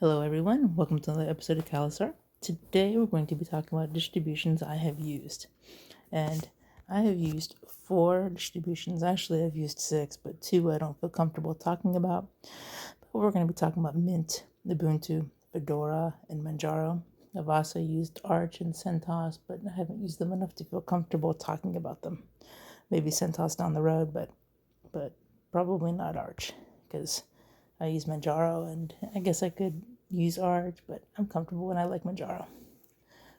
Hello, everyone. Welcome to another episode of Calisar. Today, we're going to be talking about distributions I have used. And I have used 4 distributions. Actually, I've used 6, but 2 I don't feel comfortable talking about. But we're going to be talking about Mint, Ubuntu, Fedora, and Manjaro. I've also used Arch and CentOS, but I haven't used them enough to feel comfortable talking about them. Maybe CentOS down the road, but probably not Arch, because I use Manjaro, and I guess I could use Arch, but I'm comfortable and I like Manjaro.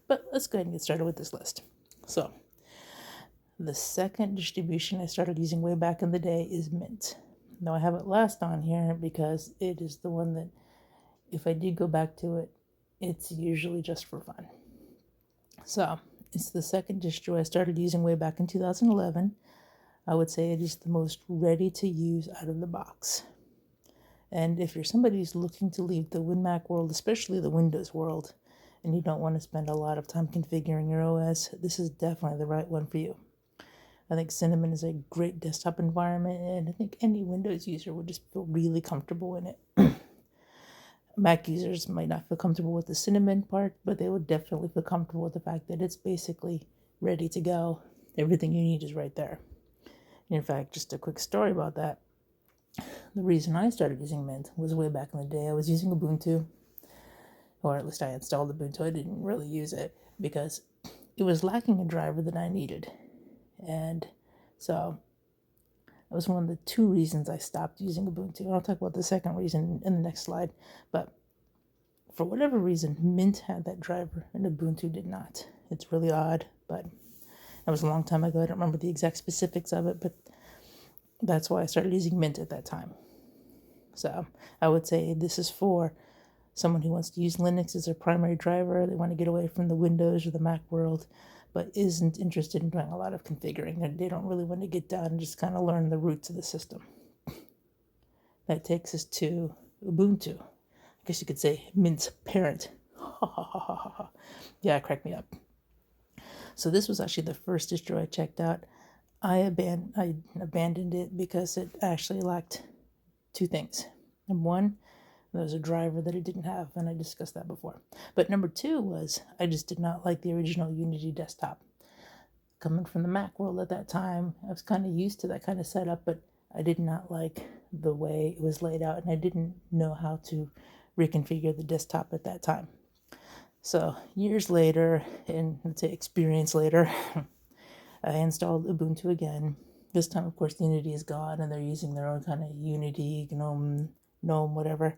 But let's go ahead and get started with this list. So, the second distribution I started using way back in the day is Mint. Now, I have it last on here because it is the one that, if I did go back to it, it's usually just for fun. So, it's the second distro I started using way back in 2011. I would say it is the most ready to use out of the box. And if you're somebody who's looking to leave the WinMac world, especially the Windows world, and you don't want to spend a lot of time configuring your OS, this is definitely the right one for you. I think Cinnamon is a great desktop environment, and I think any Windows user would just feel really comfortable in it. Mac users might not feel comfortable with the Cinnamon part, but they would definitely feel comfortable with the fact that it's basically ready to go. Everything you need is right there. In fact, just a quick story about that. The reason I started using Mint was way back in the day. I was using Ubuntu, or at least I installed Ubuntu. I didn't really use it because it was lacking a driver that I needed. And so that was one of the 2 reasons I stopped using Ubuntu. I'll talk about the second reason in the next slide. But for whatever reason, Mint had that driver and Ubuntu did not. It's really odd, but that was a long time ago. I don't remember the exact specifics of it, but that's why I started using Mint at that time. So I would say this is for someone who wants to use Linux as their primary driver. They want to get away from the Windows or the Mac world, but isn't interested in doing a lot of configuring. They don't really want to get down and just kind of learn the roots of the system. That takes us to Ubuntu. I guess you could say Mint's parent. Yeah, crack me up. So this was actually the first distro I checked out. I abandoned it because it actually lacked 2 things. Number 1, there was a driver that it didn't have, and I discussed that before. But number 2 was I just did not like the original Unity desktop. Coming from the Mac world at that time, I was kind of used to that kind of setup, but I did not like the way it was laid out, and I didn't know how to reconfigure the desktop at that time. So years later, and let's say experience later, I installed Ubuntu again. This time, of course, Unity is gone, and they're using their own kind of Unity, GNOME, whatever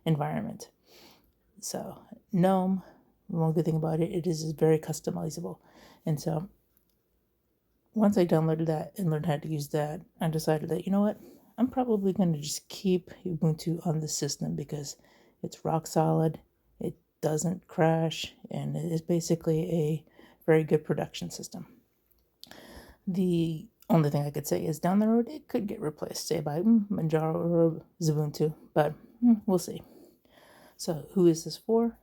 environment. So GNOME, one good thing about it, it is very customizable. And so once I downloaded that and learned how to use that, I decided that, you know what, I'm probably going to just keep Ubuntu on the system because it's rock solid, it doesn't crash, and it is basically a very good production system. The only thing I could say is down the road it could get replaced, say by Manjaro or Ubuntu, but we'll see. So who is this for?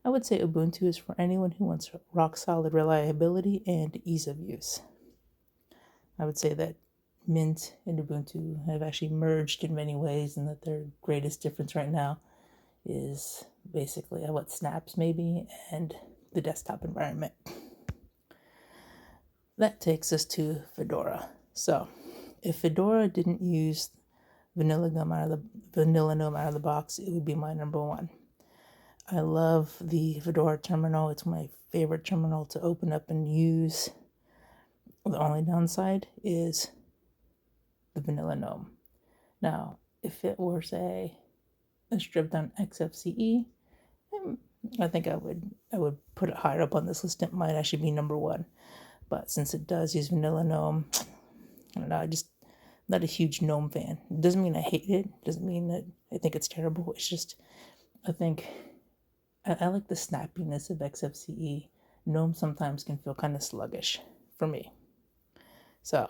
I would say Ubuntu is for anyone who wants rock solid reliability and ease of use. I would say that Mint and Ubuntu have actually merged in many ways, and that their greatest difference right now is basically what snaps maybe and the desktop environment. That takes us to Fedora. So if Fedora didn't use Vanilla GNOME out of the box, it would be my number 1. I love the Fedora terminal. It's my favorite terminal to open up and use. The only downside is the Vanilla GNOME. Now, if it were, say, a stripped down XFCE, I think I would put it higher up on this list. It might actually be number 1. But since it does use Vanilla GNOME, I don't know, I'm not a huge GNOME fan. It doesn't mean I hate it. It doesn't mean that I think it's terrible. It's just, I think, I like the snappiness of XFCE. GNOME sometimes can feel kind of sluggish for me. So,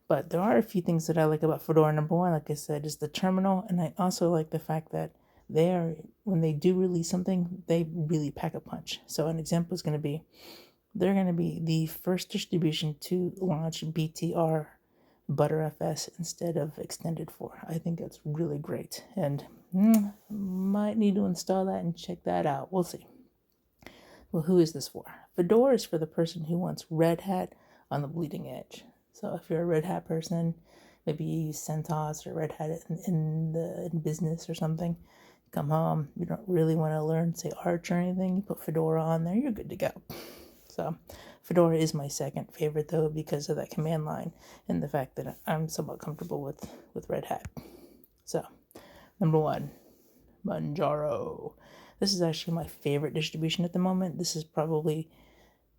but there are a few things that I like about Fedora. Number 1, like I said, is the terminal. And I also like the fact that when they do release something, they really pack a punch. So an example is going to be, they're going to be the first distribution to launch BTR ButterFS instead of Extended 4. I think that's really great. And might might need to install that and check that out. We'll see. Well, who is this for? Fedora is for the person who wants Red Hat on the bleeding edge. So if you're a Red Hat person, maybe you use CentOS or Red Hat in business or something, come home, you don't really want to learn, say, Arch or anything, you put Fedora on there, you're good to go. So Fedora is my second favorite, though, because of that command line and the fact that I'm somewhat comfortable with Red Hat. So, number 1, Manjaro. This is actually my favorite distribution at the moment. This is probably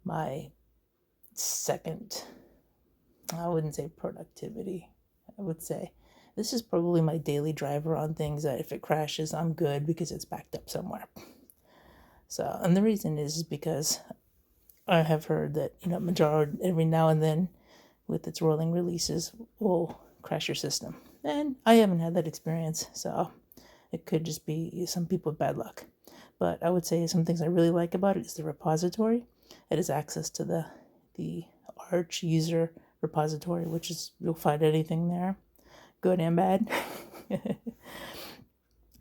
my second, I wouldn't say productivity, I would say this is probably my daily driver on things that if it crashes, I'm good because it's backed up somewhere. So, and the reason is because I have heard that, Manjaro every now and then with its rolling releases will crash your system. And I haven't had that experience, so it could just be some people with bad luck. But I would say some things I really like about it is the repository. It has access to the Arch user repository, which is, you'll find anything there, good and bad.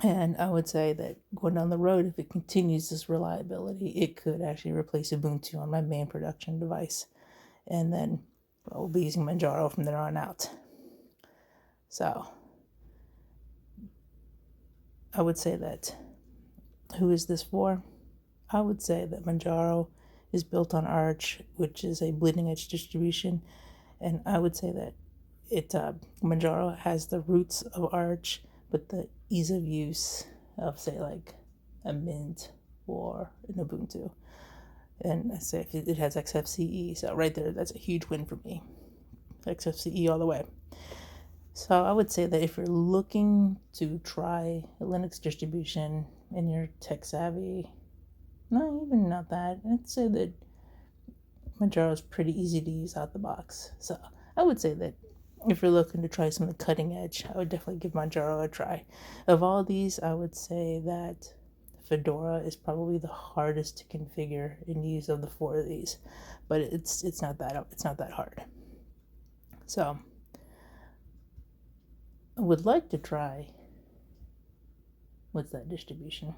And I would say that going down the road, if it continues this reliability, it could actually replace Ubuntu on my main production device. And then we'll be using Manjaro from there on out. So I would say that, who is this for? I would say that Manjaro is built on Arch, which is a bleeding edge distribution. And I would say that Manjaro has the roots of Arch, but the ease of use of, say, like a Mint or an Ubuntu. And I say it has XFCE, so right there, that's a huge win for me. XFCE all the way. So I would say that if you're looking to try a Linux distribution and you're tech savvy, not that, I'd say that Manjaro is pretty easy to use out the box. So I would say that if you're looking to try something cutting edge, I would definitely give Manjaro a try. Of all these, I would say that Fedora is probably the hardest to configure and use of the 4 of these, but it's not that hard. So I would like to try, what's that distribution?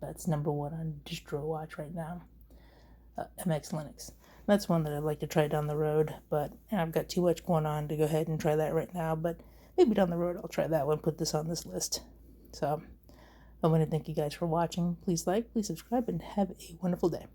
That's number 1 on DistroWatch right now, MX Linux. That's one that I'd like to try down the road, but I've got too much going on to go ahead and try that right now, but maybe down the road I'll try that one, put this on this list. So I want to thank you guys for watching. Please like, please subscribe, and have a wonderful day.